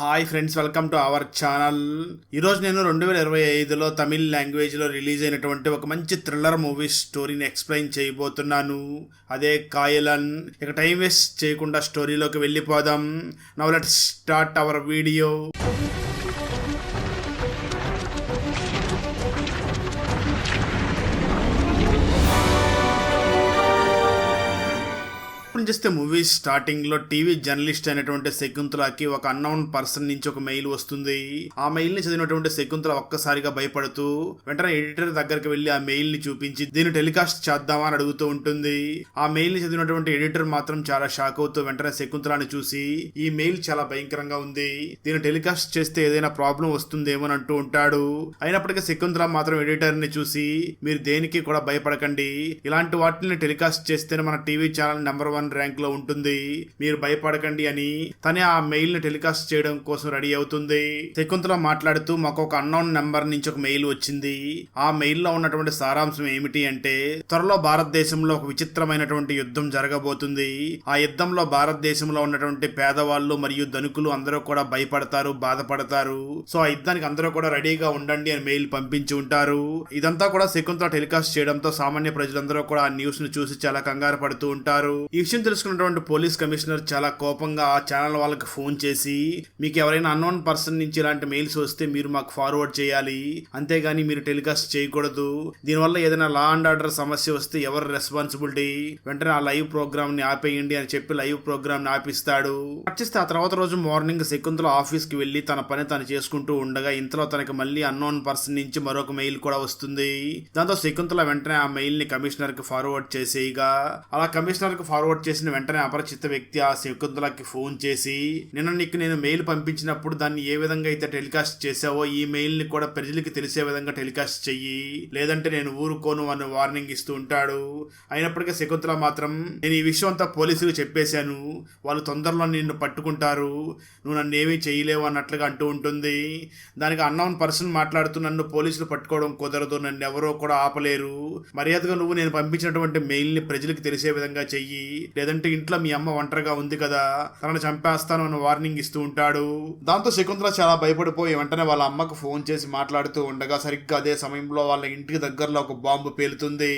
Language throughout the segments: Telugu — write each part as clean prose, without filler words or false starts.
Hi friends, welcome to our channel. ఈరోజు నేను 2025లో తమిళ్ లాంగ్వేజ్లో రిలీజ్ అయినటువంటి ఒక మంచి థ్రిల్లర్ మూవీ స్టోరీని ఎక్స్ప్లెయిన్ చేయబోతున్నాను. అదే కాయలన్. ఇక టైం వేస్ట్ చేయకుండా స్టోరీలోకి వెళ్ళిపోదాం. Now let's start our video. చేస్తే మూవీ స్టార్టింగ్ లో టీవీ జర్నలిస్ట్ అయినటువంటి శకుంతలకి ఒక అన్నౌన్ పర్సన్ నుంచి ఒక మెయిల్ వస్తుంది. ఆ మెయిల్ ని చదివినటువంటి శకుంతల ఒక్కసారిగా భయపడుతూ వెంటనే ఎడిటర్ దగ్గరికి వెళ్లి ఆ మెయిల్ ని చూపించి దీన్ని టెలికాస్ట్ చేద్దామా అని అడుగుతూ ఉంటుంది. ఆ మెయిల్ ని చదివినటువంటి ఎడిటర్ మాత్రం చాలా షాక్ అవుతూ వెంటనే శకుంతలని చూసి ఈ మెయిల్ చాలా భయంకరంగా ఉంది, దీన్ని టెలికాస్ట్ చేస్తే ఏదైనా ప్రాబ్లం వస్తుందేమో అని అంటూ ఉంటాడు. అయినప్పటికీ శకుంతల మాత్రం ఎడిటర్ ని చూసి మీరు దేనికి కూడా భయపడకండి, ఇలాంటి వాటిని టెలికాస్ట్ చేస్తేనే మన టీవీ ఛానల్ నెంబర్ 1 ర్యాంక్ లో ఉంటుంది, మీరు భయపడకండి అని తనే ఆ మెయిల్ ని టెలికాస్ట్ చేయడం కోసం రెడీ అవుతుంది. శకుంతల మాట్లాడుతూ మాకు ఒక అన్నౌన్ నెంబర్ నుంచి ఒక మెయిల్ వచ్చింది. ఆ మెయిల్ లో ఉన్నటువంటి సారాంశం ఏమిటి అంటే త్వరలో భారతదేశంలో ఒక విచిత్రమైనటువంటి యుద్ధం జరగబోతుంది. ఆ యుద్ధంలో భారతదేశంలో ఉన్నటువంటి పేదవాళ్ళు మరియు ధనికులు అందరూ కూడా భయపడతారు, బాధపడతారు. సో ఆ యుద్ధానికి అందరూ కూడా రెడీగా ఉండండి అని మెయిల్ పంపించి ఉంటారు. ఇదంతా కూడా శకుంతల టెలికాస్ట్ చేయడంతో సామాన్య ప్రజలందరూ కూడా ఆ న్యూస్ ను చూసి చాలా కంగారు పడుతూ ఉంటారు. ఈ విషయం తెలుసుకున్నటువంటి పోలీస్ కమిషనర్ చాలా కోపంగా ఆ ఛానల్ వాళ్ళకి ఫోన్ చేసి మీకు ఎవరైనా అన్నోన్ పర్సన్ నుంచి ఇలాంటి మెయిల్స్ వస్తే మీరు మాకు ఫార్వర్డ్ చేయాలి, అంతేగాని మీరు టెలికాస్ట్ చేయకూడదు. దీనివల్ల ఏదైనా లా అండ్ ఆర్డర్ సమస్య వస్తే ఎవరు రెస్పాన్సిబిలిటీ, వెంటనే ఆ లైవ్ ప్రోగ్రామ్ ని ఆపేయండి అని చెప్పి లైవ్ ప్రోగ్రామ్ ని ఆపిస్తాడు. వచ్చేస్తే ఆ తర్వాత రోజు మార్నింగ్ శకుంతల ఆఫీస్ కి వెళ్లి తన పని తను చేసుకుంటూ ఉండగా ఇంతలో తనకి మళ్ళీ అన్నోన్ పర్సన్ నుంచి మరొక మెయిల్ కూడా వస్తుంది. దాంతో శకుంతల వెంటనే ఆ మెయిల్ ని కమిషనర్ కి ఫార్వర్డ్ చేసేయగా అలా కమిషనర్ కి ఫార్వర్డ్ చేసిన వెంటనే అపరిచిత వ్యక్తి ఆ శకుంతలకి ఫోన్ చేసి నిన్న నీకు నేను మెయిల్ పంపించినప్పుడు దాన్ని ఏ విధంగా అయితే టెలికాస్ట్ చేసావో ఈ మెయిల్ ని కూడా ప్రజలకి తెలిసే విధంగా టెలికాస్ట్ చెయ్యి, లేదంటే నేను ఊరుకోను అని వార్నింగ్ ఇస్తూ ఉంటాడు. అయినప్పటికీ శకుంతల మాత్రం నేను ఈ విషయం అంతా పోలీసులకు చెప్పేశాను, వాళ్ళు తొందరలో నిన్ను పట్టుకుంటారు, నువ్వు నన్ను ఏమీ చేయలేవు అన్నట్లుగా అంటూ ఉంటుంది. దానికి అన్నౌన్ పర్సన్ మాట్లాడుతూ నన్ను పోలీసులు పట్టుకోవడం కుదరదు, నన్ను ఎవరో కూడా ఆపలేరు, మర్యాదగా నువ్వు నేను పంపించినటువంటి మెయిల్ ని ప్రజలకు తెలిసే విధంగా చెయ్యి, లేదంటే ఇంట్లో మీ అమ్మ ఒంటరిగా ఉంది కదా, తనను చంపేస్తాను అని వార్నింగ్ ఇస్తూ ఉంటాడు. దాంతో శకుంతల చాలా భయపడిపోయి వెంటనే వాళ్ళ అమ్మకు ఫోన్ చేసి మాట్లాడుతూ ఉండగా సరిగ్గా అదే సమయంలో వాళ్ళ ఇంటికి దగ్గరలో ఒక బాంబు పేలుతుంది.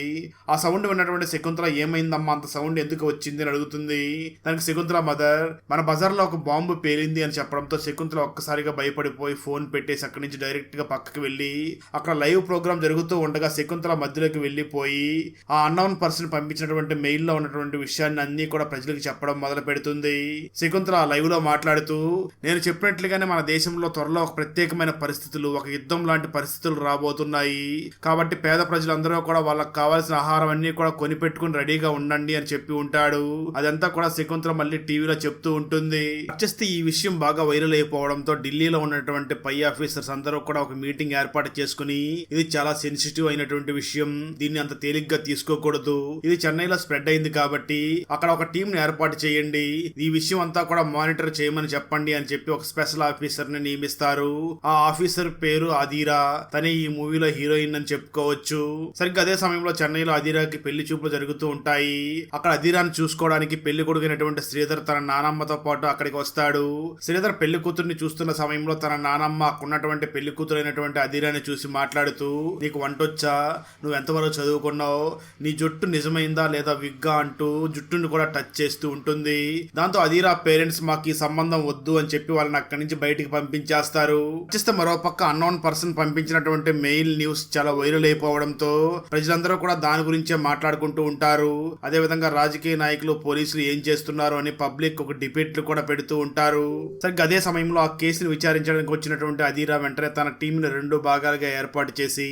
ఆ సౌండ్ విన్నటువంటి శకుంతల ఏమైందమ్మా, అంత సౌండ్ ఎందుకు వచ్చింది అని అడుగుతుంది. దానికి శకుంతల మదర్ మన బజార్ లో ఒక బాంబు పేలింది అని చెప్పడంతో శకుంతల ఒక్కసారిగా భయపడిపోయి ఫోన్ పెట్టేసి అక్కడి నుంచి డైరెక్ట్ గా పక్కకి వెళ్లి అక్కడ లైవ్ ప్రోగ్రామ్ జరుగుతూ ఉండగా శకుంతల మధ్యలోకి వెళ్లిపోయి ఆ అన్నౌన్ పర్సన్ పంపించినటువంటి మెయిల్ లో ఉన్నటువంటి విషయాన్ని అన్ని కూడా ప్రజలకు చెప్పడం మొదలు పెడుతుంది. శకుంతల లైవ్ లో మాట్లాడుతూ నేను చెప్పినట్లుగానే మన దేశంలో త్వరలో ఒక ప్రత్యేకమైన పరిస్థితులు, ఒక యుద్ధం లాంటి పరిస్థితులు రాబోతున్నాయి, కాబట్టి పేద ప్రజలందరూ కూడా వాళ్ళకి కావాల్సిన ఆహారం అన్ని కూడా కొనిపెట్టుకుని రెడీగా ఉండండి అని చెప్పి ఉంటాడు. అదంతా కూడా శకుంతల మళ్ళీ టీవీలో చెప్తూ ఉంటుంది. వచ్చేస్తే ఈ విషయం బాగా వైరల్ అయిపోవడంతో ఢిల్లీలో ఉన్నటువంటి పై ఆఫీసర్స్ అందరూ కూడా ఒక మీటింగ్ ఏర్పాటు చేసుకుని ఇది చాలా సెన్సిటివ్ అయినటువంటి విషయం, దీన్ని అంత తేలిగ్గా తీసుకోకూడదు, ఇది చెన్నైలో స్ప్రెడ్ అయింది కాబట్టి అక్కడ ఒక టీం ని ఏర్పాటు చేయండి, ఈ విషయం అంతా కూడా మానిటర్ చేయమని చెప్పండి అని చెప్పి ఒక స్పెషల్ ఆఫీసర్ ని నియమిస్తారు. ఆ ఆఫీసర్ పేరు అధీరా, తనే ఈ మూవీలో హీరోయిన్ అని చెప్పుకోవచ్చు. సరిగ్గా అదే సమయంలో చెన్నైలో అధీరాకి పెళ్లి చూపులు జరుగుతూ ఉంటాయి. అక్కడ అధీరాని చూసుకోవడానికి పెళ్లి కొడుకునటువంటి శ్రీధర్ తన నానమ్మతో పాటు అక్కడికి వస్తాడు. శ్రీధర్ పెళ్లి కూతుర్ని చూస్తున్న సమయంలో తన నానమ్మ అక్కడున్నటువంటి పెళ్లి కూతురైనటువంటి అధీరాని చూసి మాట్లాడుతూ నీకు వంటొచ్చా, నువ్వు ఎంతవరకు చదువుకున్నావు, నీ జుట్టు నిజమైందా లేదా విగ్గా అంటూ జుట్టుని కూడా టచ్ చేస్తూ ఉంటుంది. దాంతో అధీరా పేరెంట్స్ మాకు ఈ సంబంధం వద్దు అని చెప్పి వాళ్ళని అక్కడి నుంచి బయటికి పంపించేస్తారు. వచ్చేస్తే మరో పక్క అన్నోన్ పర్సన్ పంపించినటువంటి మెయిల్ న్యూస్ చాలా వైరల్ అయిపోవడంతో ప్రజలందరూ కూడా దాని గురించే మాట్లాడుకుంటూ ఉంటారు. అదే విధంగా రాజకీయ నాయకులు పోలీసులు ఏం చేస్తున్నారు అని పబ్లిక్ ఒక డిబేట్లు కూడా పెడుతూ ఉంటారు. సరిగ్గా అదే సమయంలో ఆ కేసును విచారించడానికి వచ్చినటువంటి అధీరా వెంటనే తన టీం ని 2 భాగాలుగా ఏర్పాటు చేసి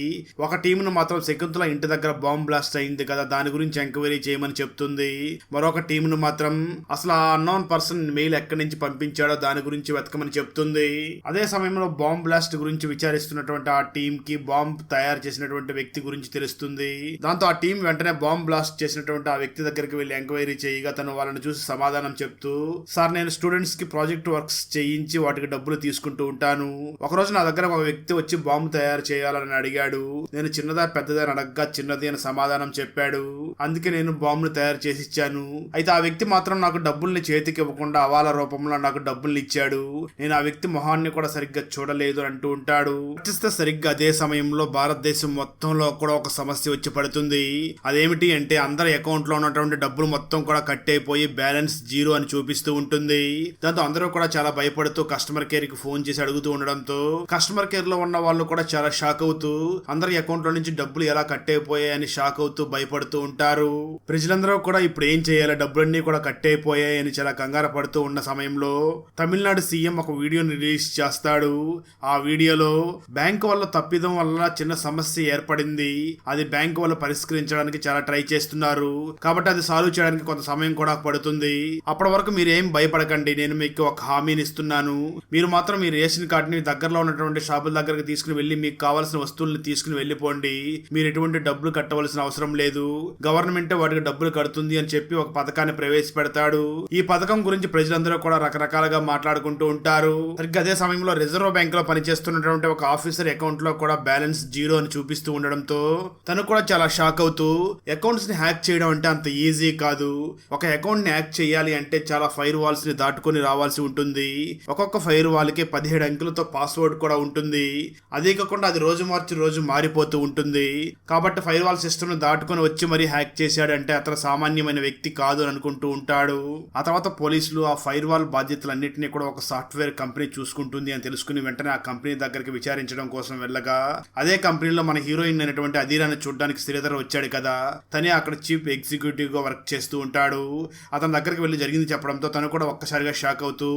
ఒక టీం ను మాత్రం శకుంతల ఇంటి దగ్గర బాంబ్ బ్లాస్ట్ అయింది కదా దాని గురించి ఎంక్వైరీ చేయమని చెప్తుంది. మరొక టీం ను మాత్రం అసలు ఆ అన్నోన్ పర్సన్ మెయిల్ ఎక్కడి నుంచి పంపించాడో దాని గురించి వెతకమని చెప్తుంది. అదే సమయంలో బాంబ్ బ్లాస్ట్ గురించి విచారిస్తున్నటువంటి ఆ టీం కి బాంబ్ తయారు చేసినటువంటి వ్యక్తి గురించి తెలుస్తుంది. దాంతో ఆ టీం వెంటనే బాంబ్ బ్లాస్ట్ చేసినటువంటి ఆ వ్యక్తి దగ్గరికి వెళ్లి ఎంక్వైరీ చేయగా తను వాళ్ళని చూసి సమాధానం చెప్తూ సార్ నేను స్టూడెంట్స్ కి ప్రాజెక్ట్ వర్క్స్ చేయించి వాటికి డబ్బులు తీసుకుంటూ ఉంటాను, ఒకరోజు నా దగ్గర ఒక వ్యక్తి వచ్చి బాంబు తయారు చేయాలని అడిగాడు, నేను చిన్నదా పెద్దదా అని అడగ్గా చిన్నది అని సమాధానం చెప్పాడు, అందుకే నేను బాంబును తయారు చేసి ఇచ్చాను, అయితే ఆ వ్యక్తి మాత్రం నాకు డబ్బుల్ని చేతికి ఇవ్వకుండా హవాలా రూపంలో నాకు డబ్బుల్ని ఇచ్చాడు. నేను ఆ వ్యక్తి మొహాన్ని కూడా సరిగ్గా చూడలేదు అంటూ ఉంటాడు. సరిగ్గా అదే సమయంలో భారతదేశం మొత్తంలో కూడా ఒక సమస్య వచ్చి పడుతుంది. అదేమిటి అంటే అందరి అకౌంట్ లో ఉన్నటువంటి డబ్బులు మొత్తం కూడా కట్ అయిపోయి బ్యాలెన్స్ 0 అని చూపిస్తూ ఉంటుంది. దాంతో అందరూ కూడా చాలా భయపడుతూ కస్టమర్ కేర్ కి ఫోన్ చేసి అడుగుతూ ఉండడంతో కస్టమర్ కేర్ లో ఉన్న వాళ్ళు కూడా చాలా షాక్ అవుతూ అందరి అకౌంట్ లో నుంచి డబ్బులు ఎలా కట్ అయిపోయాయని షాక్ అవుతూ భయపడుతూ ఉంటారు. ప్రజలందరూ కూడా ఇప్పుడు ఏం చేయాలి, డబ్బులన్నీ కూడా కట్ అయిపోయాయని చాలా కంగారు పడుతూ ఉన్న సమయంలో తమిళనాడు సీఎం ఒక వీడియోని రిలీజ్ చేస్తాడు. ఆ వీడియోలో బ్యాంకు వల్ల తప్పిదం వల్ల చిన్న సమస్య ఏర్పడింది, అది బ్యాంకు వల్ల పరిష్కరించడానికి చాలా ట్రై చేస్తున్నారు కాబట్టి అది సాల్వ్ చేయడానికి కొంత సమయం కూడా పడుతుంది. అప్పటి వరకు మీరు ఏం భయపడకండి, నేను మీకు ఒక హామీని ఇస్తున్నాను. మీరు మాత్రం మీ రేషన్ కార్డుని దగ్గరలో ఉన్నటువంటి షాపుల దగ్గరకు తీసుకుని వెళ్లి మీకు కావాల్సిన వస్తువుల్ని తీసుకుని వెళ్ళిపోండి. మీరు ఎటువంటి డబ్బులు కట్టవలసిన అవసరం లేదు, గవర్నమెంటే వాటికి డబ్బులు కడుతుంది అని చెప్పి ఒక పథకాన్ని ప్రవేశపెడతాడు. ఈ పథకం గురించి ప్రజలందరూ కూడా రకరకాలుగా మాట్లాడుకుంటూ ఉంటారు. సరిగ్గా అదే సమయంలో రిజర్వ్ బ్యాంక్ లో పనిచేస్తున్నటువంటి ఒక ఆఫీసర్ అకౌంట్ లో కూడా బ్యాలెన్స్ 0 అని చూపిస్తూ ఉండడంతో తను కూడా చాలా షాక్ అవుతూ అకౌంట్స్ ని హ్యాక్ చేయడం అంటే అంత ఈజీ కాదు. ఒక అకౌంట్ ని హ్యాక్ చేయాలి అంటే చాలా ఫైర్ వాల్స్ ని దాటుకొని రావాల్సి ఉంటుంది. ఒక్కొక్క ఫైర్ వాల్ కి 17 అంకెలతో పాస్వర్డ్ కూడా ఉంటుంది. అదే కాకుండా అది రోజు మార్చి రోజు మారిపోతూ ఉంటుంది. కాబట్టి ఫైర్ వాల్ సిస్టమ్ ని దాటుకొని వచ్చి మరీ హ్యాక్ చేశాడంటే అతను సామాన్యమైన వ్యక్తి కాదు అని అనుకుంటూ ఉంటాడు. ఆ తర్వాత పోలీసులు ఆ ఫైర్ వాల్ బాధ్యతలన్నింటినీ కూడా ఒక సాఫ్ట్వేర్ కంపెనీ చూసుకుంటుంది అని తెలుసుకుని వెంటనే ఆ కంపెనీ దగ్గరికి విచారించడం కోసం వెళ్ళగా అదే కంపెనీలో మన హీరోయిన్ అయినటువంటి అధీరాని చూడడానికి శ్రీధర్ వచ్చాడు కదా, తనే అక్కడ చీఫ్ ఎగ్జిక్యూటివ్ గా వర్క్ చేస్తూ ఉంటాడు. అతని దగ్గరికి వెళ్ళి జరిగింది చెప్పడంతో తను కూడా ఒక్కసారిగా షాక్ అవుతూ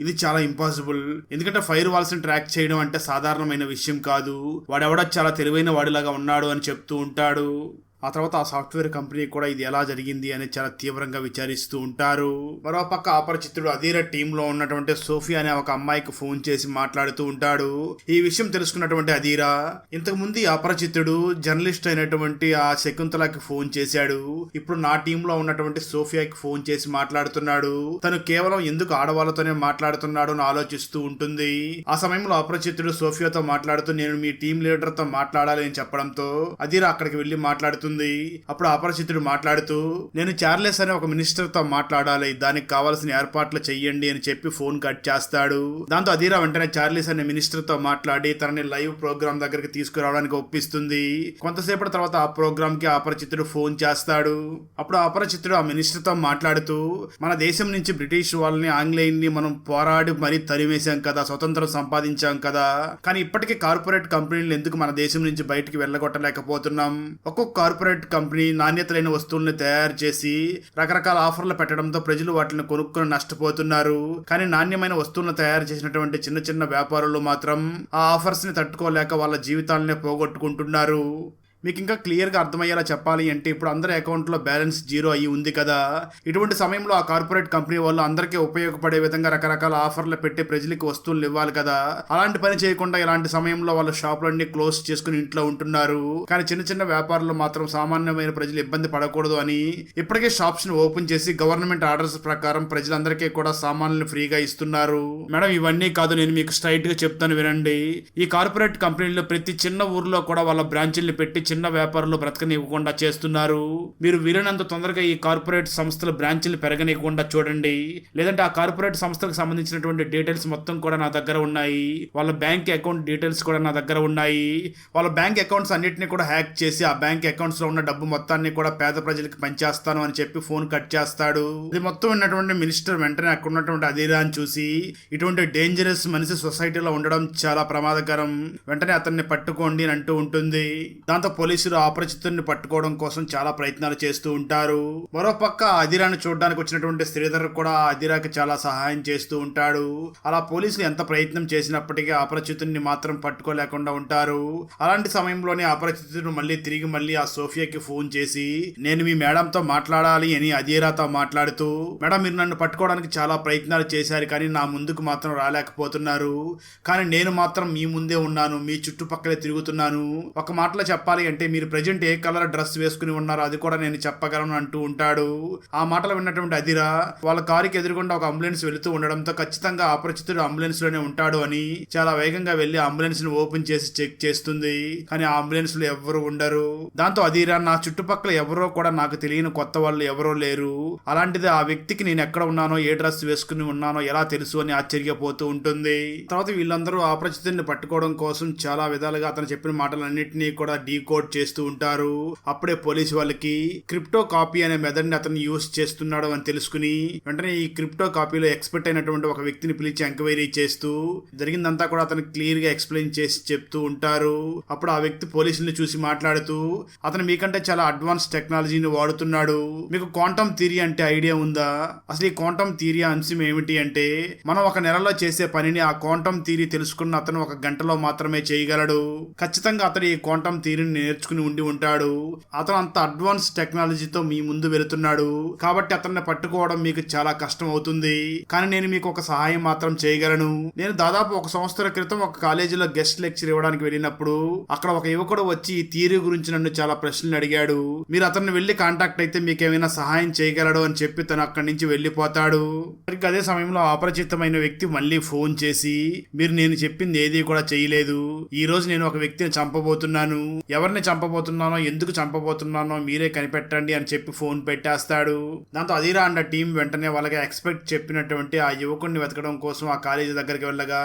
ఇది చాలా ఇంపాసిబుల్, ఎందుకంటే ఫైర్ వాల్స్ ని ట్రాక్ చేయడం అంటే సాధారణమైన విషయం కాదు, వాడెవడో చాలా తెలివైన వాడిలాగా ఉన్నాడు అని చెప్తూ ఉంటాడు. ఆ తర్వాత ఆ సాఫ్ట్వేర్ కంపెనీ కూడా ఇది ఎలా జరిగింది అని చాలా తీవ్రంగా విచారిస్తూ ఉంటారు. మరోపక్క అపరిచితుడు అధీరా టీమ్ లో ఉన్నటువంటి సోఫియా అనే ఒక అమ్మాయికి ఫోన్ చేసి మాట్లాడుతూ ఉంటాడు. ఈ విషయం తెలుసుకున్నటువంటి అధీరా ఇంతకు ముందు ఈ అపరిచితుడు జర్నలిస్ట్ అయినటువంటి ఆ శకుంతలకి ఫోన్ చేశాడు, ఇప్పుడు నా టీమ్ లో ఉన్నటువంటి సోఫియాకి ఫోన్ చేసి మాట్లాడుతున్నాడు, తను కేవలం ఎందుకు ఆడవాళ్ళతోనే మాట్లాడుతున్నాడు అని ఆలోచిస్తూ ఉంటుంది. ఆ సమయంలో అపరిచితుడు సోఫియాతో మాట్లాడుతూ నేను మీ టీం లీడర్ తో మాట్లాడాలి అని చెప్పడంతో అధీరా అక్కడికి వెళ్లి మాట్లాడుతుంది. అప్పుడు అపరిచితుడు మాట్లాడుతూ నేను చార్లెస్ అనే ఒక మినిస్టర్ తో మాట్లాడాలి, దానికి కావాల్సిన ఏర్పాట్లు చెయ్యండి అని చెప్పి ఫోన్ కట్ చేస్తాడు. దాంతో అధీరా వెంటనే చార్లెస్ అనే మినిస్టర్ తో మాట్లాడి తనని లైవ్ ప్రోగ్రామ్ దగ్గరికి తీసుకురావడానికి ఒప్పిస్తుంది. కొంతసేపటి తర్వాత ఆ ప్రోగ్రామ్ కి అపరిచితుడు ఫోన్ చేస్తాడు. అప్పుడు అపరిచితుడు ఆ మినిస్టర్ తో మాట్లాడుతూ మన దేశం నుంచి బ్రిటిష్ వాళ్ళని ఆంగ్లేయుల్ని మనం పోరాడి మరీ తరిమేశాం కదా, స్వతంత్రం సంపాదించాం కదా, కానీ ఇప్పటికీ కార్పొరేట్ కంపెనీలు ఎందుకు మన దేశం నుంచి బయటికి వెళ్ళగొట్టలేకపోతున్నాం? ఒక్కొక్క కార్పొరేట్ కంపెనీ నాణ్యత లేని వస్తువుల్ని తయారు చేసి రకరకాల ఆఫర్లు పెట్టడంతో ప్రజలు వాటిని కొనుక్కొని నష్టపోతున్నారు. కానీ నాణ్యమైన వస్తువులను తయారు చేసినటువంటి చిన్న చిన్న వ్యాపారులు మాత్రం ఆ ఆఫర్స్ ని తట్టుకోలేక వాళ్ళ జీవితాలనే పోగొట్టుకుంటున్నారు. మీకు ఇంకా క్లియర్గా అర్థమయ్యేలా చెప్పాలి అంటే ఇప్పుడు అందరి అకౌంట్లో బ్యాలెన్స్ 0 అయ్యి ఉంది కదా, ఇటువంటి సమయంలో ఆ కార్పొరేట్ కంపెనీ వాళ్ళు అందరికీ ఉపయోగపడే విధంగా రకరకాల ఆఫర్లు పెట్టి ప్రజలకు వస్తువులు ఇవ్వాలి కదా, అలాంటి పని చేయకుండా ఇలాంటి సమయంలో వాళ్ళ షాపులన్నీ క్లోజ్ చేసుకుని ఇంట్లో ఉంటున్నారు. కానీ చిన్న చిన్న వ్యాపారులు మాత్రం సామాన్యమైన ప్రజలు ఇబ్బంది పడకూడదు అని ఇప్పటికే షాప్స్ ని ఓపెన్ చేసి గవర్నమెంట్ ఆర్డర్స్ ప్రకారం ప్రజలందరికీ కూడా సామాన్లు ఫ్రీగా ఇస్తున్నారు. మేడం ఇవన్నీ కాదు, నేను మీకు స్ట్రైట్ గా చెప్తాను వినండి. ఈ కార్పొరేట్ కంపెనీలు ప్రతి చిన్న ఊర్లో కూడా వాళ్ళ బ్రాంచీల్ని పెట్టి చిన్న వ్యాపారులు బ్రతకనివ్వకుండా చేస్తున్నారు. మీరు వీలైనంత తొందరగా ఈ కార్పొరేట్ సంస్థల బ్రాంచీలు పెరగనివ్వకుండా చూడండి, లేదంటే ఆ కార్పొరేట్ సంస్థలకు సంబంధించినటువంటి డీటెయిల్స్ మొత్తం కూడా నా దగ్గర ఉన్నాయి, వాళ్ళ బ్యాంక్ అకౌంట్ డీటెయిల్స్ కూడా నా దగ్గర ఉన్నాయి, వాళ్ళ బ్యాంక్ అకౌంట్స్ అన్నిటిని కూడా హ్యాక్ చేసి ఆ బ్యాంక్ అకౌంట్స్ లో ఉన్న డబ్బు మొత్తాన్ని కూడా పేద ప్రజలకు పంచేస్తాను అని చెప్పి ఫోన్ కట్ చేస్తాడు. ఇది మొత్తం ఉన్నటువంటి మినిస్టర్ వెంటనే అక్కడ ఉన్నటువంటి అధీరాన్ని చూసి ఇటువంటి డేంజరస్ మనిషి సొసైటీలో ఉండడం చాలా ప్రమాదకరం, వెంటనే అతన్ని పట్టుకోండి అని అంటూ ఉంటుంది. దాంతో పోలీసులు అపరిచితుడిని పట్టుకోవడం కోసం చాలా ప్రయత్నాలు చేస్తూ ఉంటారు. మరోపక్క అధీరాన్ని చూడడానికి వచ్చినటువంటి శ్రీధర్ కూడా అధీరాకి చాలా సహాయం చేస్తూ ఉంటాడు. అలా పోలీసులు ఎంత ప్రయత్నం చేసినప్పటికీ అపరిచితుడిని మాత్రం పట్టుకోలేకుండా ఉంటారు. అలాంటి సమయంలోనే అపరిచితుడు మళ్ళీ ఆ సోఫియాకి ఫోన్ చేసి నేను మీ మేడంతో మాట్లాడాలి అని అధీరాతో మాట్లాడుతూ మేడం మీరు నన్ను పట్టుకోవడానికి చాలా ప్రయత్నాలు చేశారు కానీ నా ముందుకు మాత్రం రాలేకపోతున్నారు, కానీ నేను మాత్రం మీ ముందే ఉన్నాను, మీ చుట్టుపక్కలే తిరుగుతున్నాను. ఒక మాటలో చెప్పాలి అంటే మీరు ప్రజెంట్ ఏ కలర్ డ్రెస్ వేసుకుని ఉన్నారో అది కూడా నేను చెప్పగలను అంటూ ఉంటాడు. ఆ మాటలు విన్నటువంటి అదిరా వాళ్ళ కారుకి ఎదురుగుండా ఒక అంబులెన్స్ వెళుతూ ఉండడంతో ఖచ్చితంగా అపరిచితుడు అంబులెన్స్ లోనే ఉంటాడు అని చాలా వేగంగా వెళ్లి అంబులెన్స్ ని ఓపెన్ చేసి చెక్ చేస్తుంది. కానీ ఆ అంబులెన్స్ లో ఎవరు ఉండరు. దాంతో అదిరా నా చుట్టుపక్కల ఎవరో కూడా నాకు తెలియని కొత్త వాళ్ళు ఎవరో లేరు, అలాంటిది ఆ వ్యక్తికి నేను ఎక్కడ ఉన్నానో ఏ డ్రెస్ వేసుకుని ఉన్నానో ఎలా తెలుసు అని ఆశ్చర్యపోతూ ఉంటుంది. తర్వాత వీళ్ళందరూ అపరిచితుడిని పట్టుకోవడం కోసం చాలా విధాలుగా అతను చెప్పిన మాటలన్నింటినీ కూడా డీకోడ్ చేస్తూ ఉంటారు. అప్పుడే పోలీసు వాళ్ళకి క్రిప్టో కాపీ అనే మెథడ్ ని అతను యూస్ చేస్తున్నాడు అని తెలుసుకుని వెంటనే ఈ క్రిప్టో కాపీలో ఎక్స్పర్ట్ అయినటువంటి ఒక వ్యక్తిని పిలిచి ఎంక్వైరీ చేస్తూ జరిగిందంతా కూడా అతను క్లియర్ గా ఎక్స్ప్లెయిన్ చేసి చెప్తూ ఉంటారు. అప్పుడు ఆ వ్యక్తి పోలీసుల్ని చూసి మాట్లాడుతూ అతను మీకంటే చాలా అడ్వాన్స్ టెక్నాలజీని వాడుతున్నాడు, మీకు క్వాంటమ్ థియరీ అంటే ఐడియా ఉందా? అసలు ఈ క్వాంటమ్ థియరీ అంశం ఏమిటి అంటే మనం ఒక నెలలో చేసే పనిని ఆ క్వాంటమ్ థియరీ తెలుసుకున్న అతను ఒక గంటలో మాత్రమే చేయగలడు. ఖచ్చితంగా అతను ఈ క్వాంటమ్ థియరీని నేర్చుకుని ఉండి ఉంటాడు. అతను అంత అడ్వాన్స్ టెక్నాలజీతో మీ ముందు వెళుతున్నాడు కాబట్టి అతన్ని పట్టుకోవడం మీకు చాలా కష్టం అవుతుంది. కానీ నేను మీకు ఒక సహాయం మాత్రం చేయగలను. నేను దాదాపు 1 సంవత్సరాల క్రితం ఒక కాలేజీలో గెస్ట్ లెక్చర్ ఇవ్వడానికి వెళ్ళినప్పుడు అక్కడ ఒక యువకుడు వచ్చి ఈ థియరీ గురించి నన్ను చాలా ప్రశ్నలు అడిగాడు. మీరు అతన్ని వెళ్లి కాంటాక్ట్ అయితే మీకేమైనా సహాయం చేయగలడు అని చెప్పి తను అక్కడి నుంచి వెళ్లిపోతాడు. సరిగ్గా అదే సమయంలో అపరిచితమైన వ్యక్తి మళ్ళీ ఫోన్ చేసి మీరు నేను చెప్పింది ఏది కూడా చేయలేదు, ఈ రోజు నేను ఒక వ్యక్తిని చంపబోతున్నాను, ఎవరిని చంపబోతున్నానో ఎందుకు చంపబోతున్నానో మీరే కనిపెట్టండి అని చెప్పి ఫోన్ పెట్టేస్తాడు. దాంతో అదిరా అండ్ టీం వెంటనే వాళ్ళకి ఎక్స్పెక్ట్ చెప్పినటువంటి ఆ యువకుడిని వెతకడం కోసం ఆ కాలేజీ దగ్గరికి వెళ్ళగా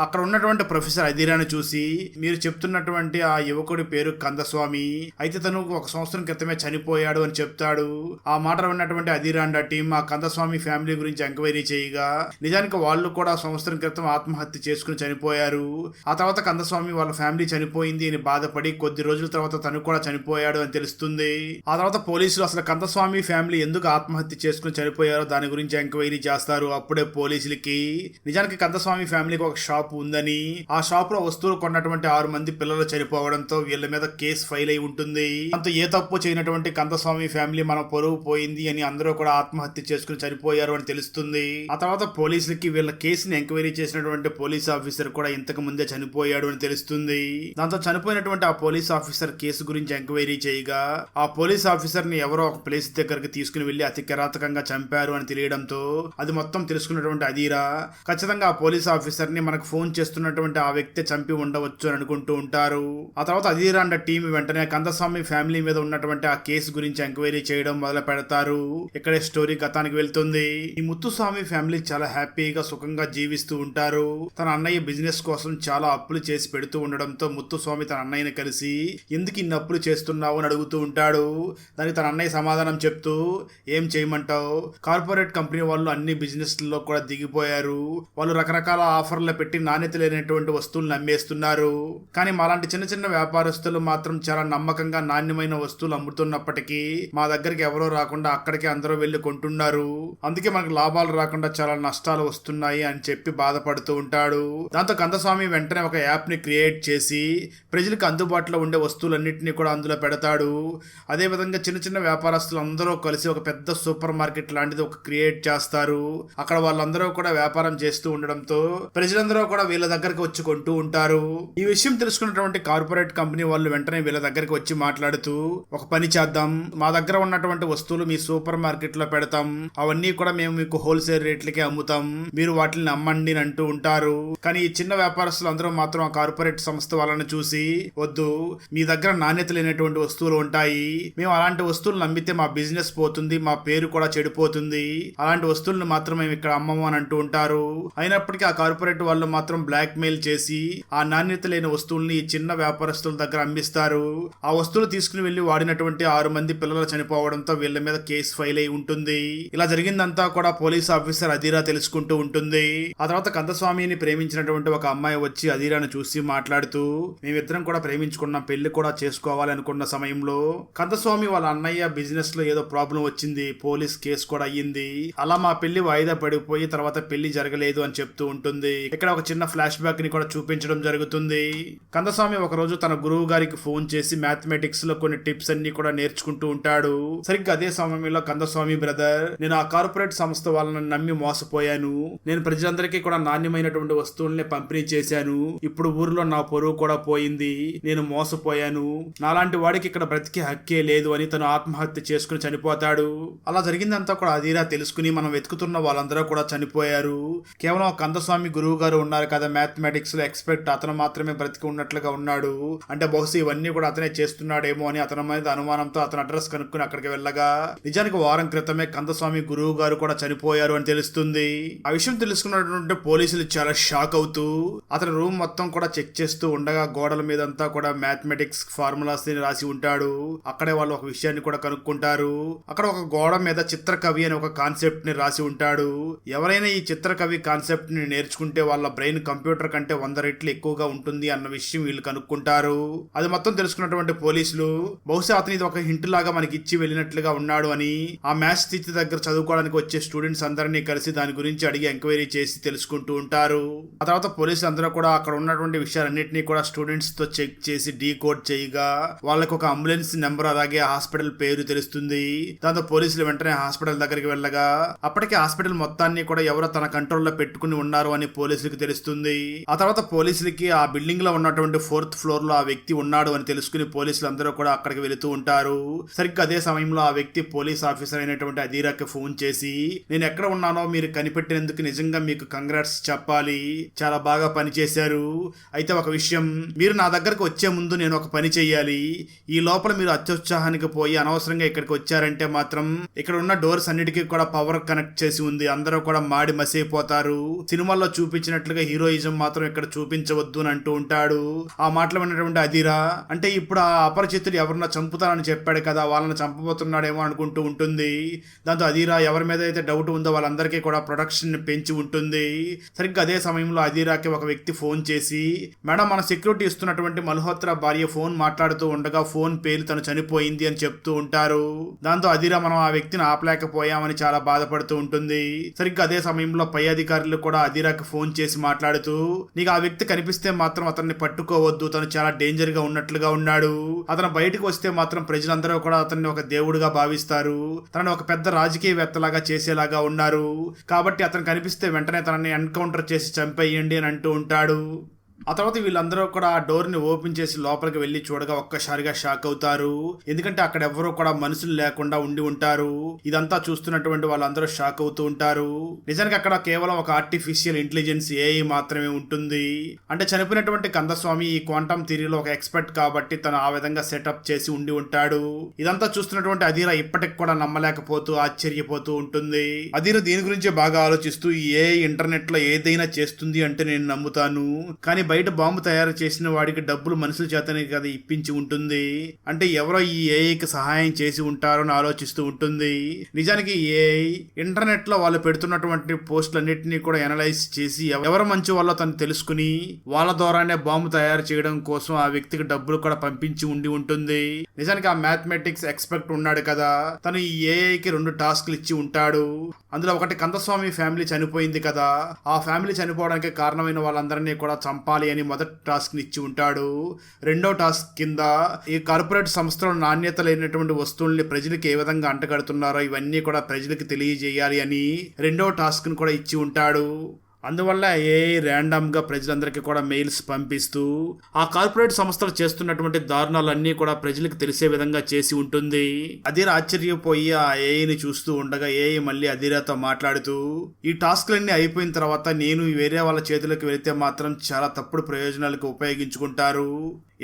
అక్కడ ఉన్నటువంటి ప్రొఫెసర్ అదిరాని చూసి మీరు చెప్తున్నటువంటి ఆ యువకుడి పేరు కందస్వామి, అయితే తను 1 సంవత్సరం క్రితమే చనిపోయాడు అని చెప్తాడు. ఆ మాటలు విన్నటువంటి అదిరా అండ్ టీం ఆ కందస్వామి ఫ్యామిలీ గురించి ఎంక్వైరీ చేయగా నిజానికి వాళ్ళు కూడా సంవత్సరం క్రితం ఆత్మహత్య చేసుకుని చనిపోయారు. ఆ తర్వాత కందస్వామి వాళ్ళ ఫ్యామిలీ చనిపోయింది అని బాధపడి కొద్ది రోజుల తర్వాత తను కూడా చనిపోయాడు అని తెలుస్తుంది. ఆ తర్వాత పోలీసులు అసలు కందస్వామి ఫ్యామిలీ ఎందుకు ఆత్మహత్య చేసుకుని చనిపోయారో దాని గురించి ఎంక్వైరీ చేస్తారు. అప్పుడే పోలీసులకి నిజానికి కందస్వామి ఫ్యామిలీకి ఒక షాప్ ఉందని, ఆ షాప్ లో వస్తువులు కొన్నటువంటి 6 మంది పిల్లలు చనిపోవడంతో వీళ్ళ మీద కేసు ఫైల్ అయి ఉంటుంది. అంత ఏ తప్పు చేయనటువంటి కందస్వామి ఫ్యామిలీ మన పొరుగు పోయింది అని అందరూ కూడా ఆత్మహత్య చేసుకుని చనిపోయారు అని తెలుస్తుంది. ఆ తర్వాత పోలీసులకి వీళ్ళ కేసుని ఎంక్వైరీ చేసినటువంటి పోలీస్ ఆఫీసర్ కూడా ఇంతకు ముందే చనిపోయాడు అని తెలుస్తుంది. దాంతో చనిపోయినటువంటి ఆ పోలీస్ ఆఫీసర్ కేసు గురించి ఎంక్వైరీ చేయగా ఆ పోలీస్ ఆఫీసర్ ని ఎవరో ఒక ప్లేస్ దగ్గరికి తీసుకుని వెళ్లి అతి కిరాతకంగా చంపారు అని తెలియడంతో అది మొత్తం తెలుసుకున్నటువంటి అదీరా ఖచ్చితంగా ఆ పోలీస్ ఆఫీసర్ ని మనకు ఫోన్ చేస్తున్నటువంటి ఆ వ్యక్తి చంపి ఉండవచ్చు అని అనుకుంటూ ఉంటారు. ఆ తర్వాత అదీరా అండ్ టీం వెంటనే కందస్వామి ఫ్యామిలీ మీద ఉన్నటువంటి ఆ కేసు గురించి ఎంక్వైరీ చేయడం మొదలు పెడతారు. ఇక్కడే స్టోరీ గతానికి వెళ్తుంది. ఈ ముత్తుస్వామి ఫ్యామిలీ చాలా హ్యాపీగా సుఖంగా జీవిస్తూ ఉంటారు. తన అన్నయ్య బిజినెస్ కోసం చాలా అప్పులు చేసి పెడుతూ ఉండడంతో ముత్తుస్వామి తన అన్నయ్యని కలిసి ఎందుకు ఇన్ని అప్పులు చేస్తున్నావు అని అడుగుతూ ఉంటాడు. దానికి తన అన్నయ్య సమాధానం చెప్తూ ఏం చేయమంటావు, కార్పొరేట్ కంపెనీ వాళ్ళు అన్ని బిజినెస్ లో కూడా దిగిపోయారు, వాళ్ళు రకరకాల ఆఫర్లు పెట్టి నాణ్యత లేనటువంటి వస్తువులను అమ్మేస్తున్నారు, కానీ మాలాంటి చిన్న చిన్న వ్యాపారస్తులు మాత్రం చాలా నమ్మకంగా నాణ్యమైన వస్తువులు అమ్ముతున్నప్పటికీ మా దగ్గరికి ఎవరో రాకుండా అక్కడికి అందరూ వెళ్లి కొంటున్నారు, అందుకే మనకు లాభాలు రాకుండా చాలా నష్టాలు వస్తున్నాయి అని చెప్పి బాధపడుతూ ఉంటాడు. దాంతో కందస్వామి వెంటనే ఒక యాప్ ని క్రియేట్ చేసి ప్రజలకు అందుబాటులో ఉండే వస్తువులన్నింటినీ కూడా అందులో పెడతాడు. అదే విధంగా చిన్న చిన్న వ్యాపారస్తులు అందరూ కలిసి ఒక పెద్ద సూపర్ మార్కెట్ లాంటిది ఒక క్రియేట్ చేస్తారు. అక్కడ వాళ్ళందరూ కూడా వ్యాపారం చేస్తూ ఉండడంతో ప్రజలందరూ కూడా వీళ్ళ దగ్గరకు వచ్చి కొంటూ ఉంటారు. ఈ విషయం తెలుసుకున్నటువంటి కార్పొరేట్ కంపెనీ వాళ్ళు వెంటనే వీళ్ళ దగ్గరికి వచ్చి మాట్లాడుతూ ఒక పని చేద్దాం, మా దగ్గర ఉన్నటువంటి వస్తువులు మీ సూపర్ మార్కెట్ లో పెడతాం, అవన్నీ కూడా మేము మీకు హోల్సేల్ రేట్లకి అమ్ముతాం, మీరు వాటిని అమ్మండి అని అంటూ ఉంటారు. కానీ ఈ చిన్న వ్యాపారస్తులు అందరూ మాత్రం ఆ కార్పొరేట్ సంస్థ వాళ్ళని చూసి వద్దు, మీ దగ్గర నాణ్యత లేనటువంటి వస్తువులు ఉంటాయి, మేము అలాంటి వస్తువులను అమ్మితే మా బిజినెస్ పోతుంది, మా పేరు కూడా చెడిపోతుంది, అలాంటి వస్తువులను మాత్రం మేము ఇక్కడ అమ్మము అని అంటూ ఉంటారు. అయినప్పటికీ ఆ కార్పొరేట్ వాళ్ళు మాత్రం బ్లాక్ మెయిల్ చేసి ఆ నాణ్యత లేని వస్తువుల్ని ఈ చిన్న వ్యాపారస్తుల దగ్గర అమ్మిస్తారు. ఆ వస్తువులు తీసుకుని వెళ్లి వాడినటువంటి 6 మంది పిల్లలు చనిపోవడంతో వీళ్ళ మీద కేసు ఫైల్ అయి ఉంటుంది. ఇలా జరిగిందంతా కూడా పోలీస్ ఆఫీసర్ అదీరా తెలుసుకుంటూ ఉంటుంది. ఆ తర్వాత కందస్వామిని ప్రేమించినటువంటి ఒక అమ్మాయి వచ్చి అదీరాను చూసి మాట్లాడుతూ మేమిద్దరం కూడా ప్రేమించుకున్నాం, పెళ్లి కూడా చేసుకోవాలి అనుకున్న సమయంలో కందస్వామి వాళ్ళ అన్నయ్య బిజినెస్ లో ఏదో ప్రాబ్లం వచ్చింది, పోలీస్ కేసు కూడా అయ్యింది, అలా మా పెళ్లి వాయిదా పడిపోయి తర్వాత పెళ్లి జరగలేదు అని చెప్తూ ఉంటుంది. ఇక్కడ ఒక చిన్న ఫ్లాష్ బ్యాక్ ని కూడా చూపించడం జరుగుతుంది. కందస్వామి ఒక రోజు తన గురువు గారికి ఫోన్ చేసి మ్యాథమెటిక్స్ లో కొన్ని టిప్స్ అన్ని కూడా నేర్చుకుంటూ ఉంటాడు. సరిగ్గా అదే సమయంలో కందస్వామి బ్రదర్, నేను ఆ కార్పొరేట్ సంస్థ వాళ్ళని నమ్మి మోసపోయాను, నేను ప్రజలందరికీ కూడా నాణ్యమైనటువంటి వస్తువుల్ని పంపిణీ చేశాను, ఇప్పుడు ఊర్లో నా పొరుగు కూడా పోయింది, నేను మోసపోయాను, చనిపోయాను, నాలాంటి వాడికి ఇక్కడ బ్రతికే హక్కే లేదు అని తను ఆత్మహత్య చేసుకుని చనిపోతాడు. అలా జరిగిందంతా కూడా అధీరా తెలుసుకుని మనం వెతుకుతున్న వాళ్ళందరూ కూడా చనిపోయారు. కేవలం కందస్వామి గురువు గారు ఉన్నారు కదా మ్యాథమెటిక్స్ లో ఎక్స్పర్ట్, అతను మాత్రమే బ్రతికి ఉన్నట్లుగా ఉన్నాడు. అంటే బహుశా ఇవన్నీ కూడా అతనే చేస్తున్నాడేమో అని అతని మీద అనుమానంతో అతను అడ్రస్ కనుక్కుని అక్కడికి వెళ్ళగా నిజానికి వారం క్రితమే కందస్వామి గురువు గారు కూడా చనిపోయారు అని తెలుస్తుంది. ఆ విషయం తెలుసుకున్నటువంటి పోలీసులు చాలా షాక్ అవుతూ అతని రూమ్ మొత్తం కూడా చెక్ చేస్తూ ఉండగా గోడల మీద అంతా కూడా మ్యాథమెటిక్స్ ఫార్ములాస్ రాసి ఉంటాడు. అక్కడే వాళ్ళు ఒక విషయాన్ని కూడా కనుక్కుంటారు. అక్కడ ఒక గోడ మీద చిత్రకవి అనే ఒక కాన్సెప్ట్ ని రాసి ఉంటాడు. ఎవరైనా ఈ చిత్రకవి కాన్సెప్ట్ ని నేర్చుకుంటే వాళ్ళ బ్రెయిన్ కంప్యూటర్ కంటే 100 రెట్లు ఎక్కువగా ఉంటుంది అన్న విషయం వీళ్ళు కనుక్కుంటారు. అది మొత్తం తెలుసుకున్నటువంటి పోలీసులు బహుశా అతని ఇది ఒక హింట్ లాగా మనకి ఇచ్చి వెళ్ళినట్లుగా ఉన్నాడు అని ఆ మ్యాథ్స్ టీచర్ దగ్గర చదువుకోవడానికి వచ్చే స్టూడెంట్స్ అందరినీ కలిసి దాని గురించి అడిగి ఎంక్వైరీ చేసి తెలుసుకుంటూ ఉంటారు. ఆ తర్వాత పోలీసులు అందరూ కూడా అక్కడ ఉన్నటువంటి విషయాలన్నింటినీ కూడా స్టూడెంట్స్ తో చెక్ చేసి డీకోడ్ చేయగా వాళ్ళకి ఒక అంబులెన్స్ నెంబర్ అలాగే హాస్పిటల్ పేరు తెలుస్తుంది. దాంతో పోలీసులు వెంటనే హాస్పిటల్ దగ్గరికి వెళ్ళగా అప్పటికే హాస్పిటల్ మొత్తాన్ని కూడా ఎవరో తన కంట్రోల్లో పెట్టుకుని ఉన్నారు అని పోలీసులకు తెలుస్తుంది. ఆ తర్వాత పోలీసులకి ఆ బిల్డింగ్ లో ఉన్నటువంటి 4th ఫ్లోర్ లో ఆ వ్యక్తి ఉన్నాడు అని తెలుసుకుని పోలీసులు అందరూ కూడా అక్కడికి వెళుతూ ఉంటారు. సరిగ్గా అదే సమయంలో ఆ వ్యక్తి పోలీస్ ఆఫీసర్ అయినటువంటి అధీరాకి ఫోన్ చేసి నేను ఎక్కడ ఉన్నానో మీరు కనిపెట్టినందుకు నిజంగా మీకు కంగ్రాట్స్ చెప్పాలి, చాలా బాగా పనిచేశారు. అయితే ఒక విషయం, మీరు నా దగ్గరకు వచ్చే ముందు నేను ఒక పని చెయ్యాలి. ఈ లోపల మీరు అత్యుత్సాహానికి పోయి అనవసరంగా ఇక్కడికి వచ్చారంటే మాత్రం ఇక్కడ ఉన్న డోర్స్ అన్నిటికీ కూడా పవర్ కనెక్ట్ చేసి ఉంది, అందరూ కూడా మాడి మసైపోతారు. సినిమాల్లో చూపించినట్లుగా హీరోయిజం మాత్రం ఇక్కడ చూపించవద్దు అని అంటూ ఉంటాడు. ఆ మాటలు విన్నటువంటి అధీరా అంటే ఇప్పుడు ఆ అపరిచితుడు ఎవరన్నా చంపుతానని చెప్పాడు కదా, వాళ్ళని చంపబోతున్నాడేమో అనుకుంటూ ఉంటుంది. దాంతో అధీరా ఎవరి మీద అయితే డౌట్ ఉందో వాళ్ళందరికీ కూడా ప్రొడక్షన్ పెంచి ఉంటుంది. సరిగ్గా అదే సమయంలో అధీరాకి ఒక వ్యక్తి ఫోన్ చేసి మేడం మన సెక్యూరిటీ ఇస్తున్నటువంటి మల్హోత్రా భార్య ఫోన్ మాట్లాడుతూ ఉండగా ఫోన్ పేరు తను చనిపోయింది అని చెప్తూ ఉంటారు. దాంతో అధీరా మనం ఆ వ్యక్తిని ఆపలేకపోయామని చాలా బాధపడుతూ ఉంటుంది. సరిగ్గా అదే సమయంలో పై అధికారులు కూడా అధీరాకి ఫోన్ చేసి మాట్లాడుతూ నీకు ఆ వ్యక్తి కనిపిస్తే మాత్రం అతన్ని పట్టుకోవద్దు, తను చాలా డేంజర్ గా ఉన్నట్లుగా ఉన్నాడు, అతను బయటకు వస్తే మాత్రం ప్రజలందరూ కూడా అతన్ని ఒక దేవుడిగా భావిస్తారు, తనని ఒక పెద్ద రాజకీయవేత్తలాగా చేసేలాగా ఉన్నారు, కాబట్టి అతను కనిపిస్తే వెంటనే తనని ఎన్కౌంటర్ చేసి చంపేయండి అని అంటూ ఉంటాడు. ఆ తర్వాత వీళ్ళందరూ కూడా ఆ డోర్ ని ఓపెన్ చేసి లోపలికి వెళ్లి చూడగా ఒక్కసారిగా షాక్ అవుతారు. ఎందుకంటే అక్కడ ఎవరూ కూడా మనుషులు లేకుండా ఉండి ఉంటారు. ఇదంతా చూస్తున్నటువంటి వాళ్ళందరూ షాక్ అవుతూ ఉంటారు. నిజానికి అక్కడ కేవలం ఒక ఆర్టిఫిషియల్ ఇంటెలిజెన్స్ ఏఐ మాత్రమే ఉంటుంది. అంటే చనిపోయినటువంటి కందస్వామి ఈ క్వాంటమ్ థియరీలో ఒక ఎక్స్పర్ట్ కాబట్టి తను ఆ విధంగా సెటప్ చేసి ఉండి ఉంటాడు. ఇదంతా చూస్తున్నటువంటి అధీరా ఇప్పటికి కూడా నమ్మలేకపోతూ ఆశ్చర్యపోతూ ఉంటుంది. అధీరా దీని గురించి బాగా ఆలోచిస్తూ ఈ ఏఐ ఇంటర్నెట్ లో ఏదైనా చేస్తుంది అంటే నేను నమ్ముతాను, కానీ బయట బాంబు తయారు చేసిన వాడికి డబ్బులు మనుషుల చేతనే కదా ఇప్పించి ఉంటుంది, అంటే ఎవరో ఈ ఏఐకి సహాయం చేసి ఉంటారో అని ఆలోచిస్తూ ఉంటుంది. నిజానికి ఏఐ ఇంటర్నెట్ లో వాళ్ళు పెడుతున్నటువంటి పోస్టులన్నింటినీ కూడా అనలైజ్ చేసి ఎవరు మంచి వాళ్ళో తను తెలుసుకుని వాళ్ళ ద్వారానే బాంబు తయారు చేయడం కోసం ఆ వ్యక్తికి డబ్బులు కూడా పంపించి ఉండి ఉంటుంది. నిజానికి ఆ మ్యాథమెటిక్స్ ఎక్స్పర్ట్ ఉన్నాడు కదా, తను ఈ ఏఐకి 2 టాస్క్లు ఇచ్చి ఉంటాడు. అందులో ఒకటి కందస్వామి ఫ్యామిలీ చనిపోయింది కదా, ఆ ఫ్యామిలీ చనిపోవడానికి కారణమైన వాళ్ళందరినీ కూడా చంపాలి అని మొదటి టాస్క్ ఇచ్చి ఉంటాడు. రెండో టాస్క్ కింద ఈ కార్పొరేట్ సంస్థలో నాణ్యత లేనటువంటి వస్తువుల్ని ప్రజలకు ఏ విధంగా అంటగడుతున్నారో ఇవన్నీ కూడా ప్రజలకు తెలియజేయాలి అని రెండో టాస్క్ ని కూడా ఇచ్చి ఉంటాడు. అందువల్ల ఏఐ ర్యాండమ్ గా ప్రజలందరికీ కూడా మెయిల్స్ పంపిస్తూ ఆ కార్పొరేట్ సంస్థలు చేస్తున్నటువంటి దారుణాలన్నీ కూడా ప్రజలకు తెలిసే విధంగా చేసి ఉంటుంది. అధీరా ఆశ్చర్యపోయి ఆ ఏఐని చూస్తూ ఉండగా ఏఐ మళ్ళీ అధీరాతో మాట్లాడుతూ ఈ టాస్క్లన్నీ అయిపోయిన తర్వాత నేను వేరే వాళ్ళ చేతులకు వెళితే మాత్రం చాలా తప్పుడు ప్రయోజనాలకు ఉపయోగించుకుంటారు,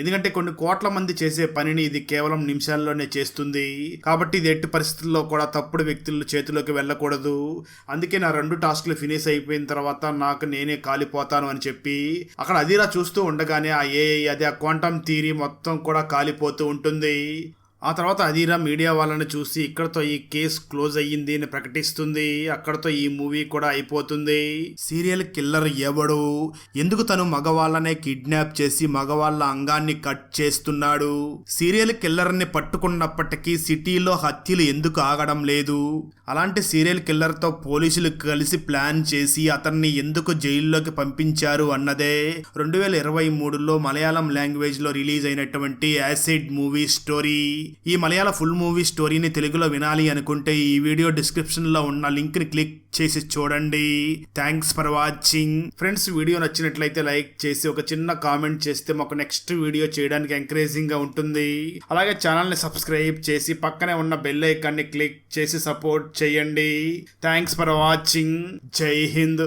ఎందుకంటే కొన్ని కోట్ల మంది చేసే పనిని ఇది కేవలం నిమిషాల్లోనే చేస్తుంది, కాబట్టి ఇది ఎట్టి పరిస్థితుల్లో కూడా తప్పుడు వ్యక్తుల చేతిలోకి వెళ్ళకూడదు, అందుకే నా 2 టాస్క్లు ఫినిష్ అయిపోయిన తర్వాత నాకు నేనే కాలిపోతాను అని చెప్పి అక్కడ అధీరా చూస్తూ ఉండగానే ఆ ఏఐ అదే ఆ క్వాంటమ్ థియరీ మొత్తం కూడా కాలిపోతూ ఉంటుంది. ఆ తర్వాత అధీరా మీడియా వాళ్ళని చూసి ఇక్కడతో ఈ కేసు క్లోజ్ అయ్యింది అని ప్రకటిస్తుంది. అక్కడతో ఈ మూవీ కూడా అయిపోతుంది. సీరియల్ కిల్లర్ ఎవడు, ఎందుకు తను మగవాళ్ళనే కిడ్నాప్ చేసి మగవాళ్ళ అంగాన్ని కట్ చేస్తున్నాడు, సీరియల్ కిల్లర్ ని పట్టుకున్నప్పటికీ సిటీలో హత్యలు ఎందుకు ఆగడం లేదు, అలాంటి సీరియల్ కిల్లర్ తో పోలీసులు కలిసి ప్లాన్ చేసి అతన్ని ఎందుకు జైల్లోకి పంపించారు అన్నదే 2023లో మలయాళం లాంగ్వేజ్ లో రిలీజ్ అయినటువంటి యాసిడ్ మూవీ స్టోరీ. ఈ మలయాళ ఫుల్ మూవీ స్టోరీని తెలుగులో వినాలి అనుకుంటే ఈ వీడియో డిస్క్రిప్షన్ లో ఉన్న లింక్ ని క్లిక్ చేసి చూడండి. Thanks for watching. Friends, video నచ్చినట్లయితే లైక్ చేసి ఒక చిన్న కామెంట్ చేస్తే మాకు నెక్స్ట్ వీడియో చేయడానికి ఎంకరేజింగ్ గా ఉంటుంది. అలాగే ఛానల్ ని సబ్స్క్రైబ్ చేసి పక్కనే ఉన్న బెల్ ఐకాన్ ని క్లిక్ చేసి సపోర్ట్ చేయండి. Thanks for watching. జై హింద్.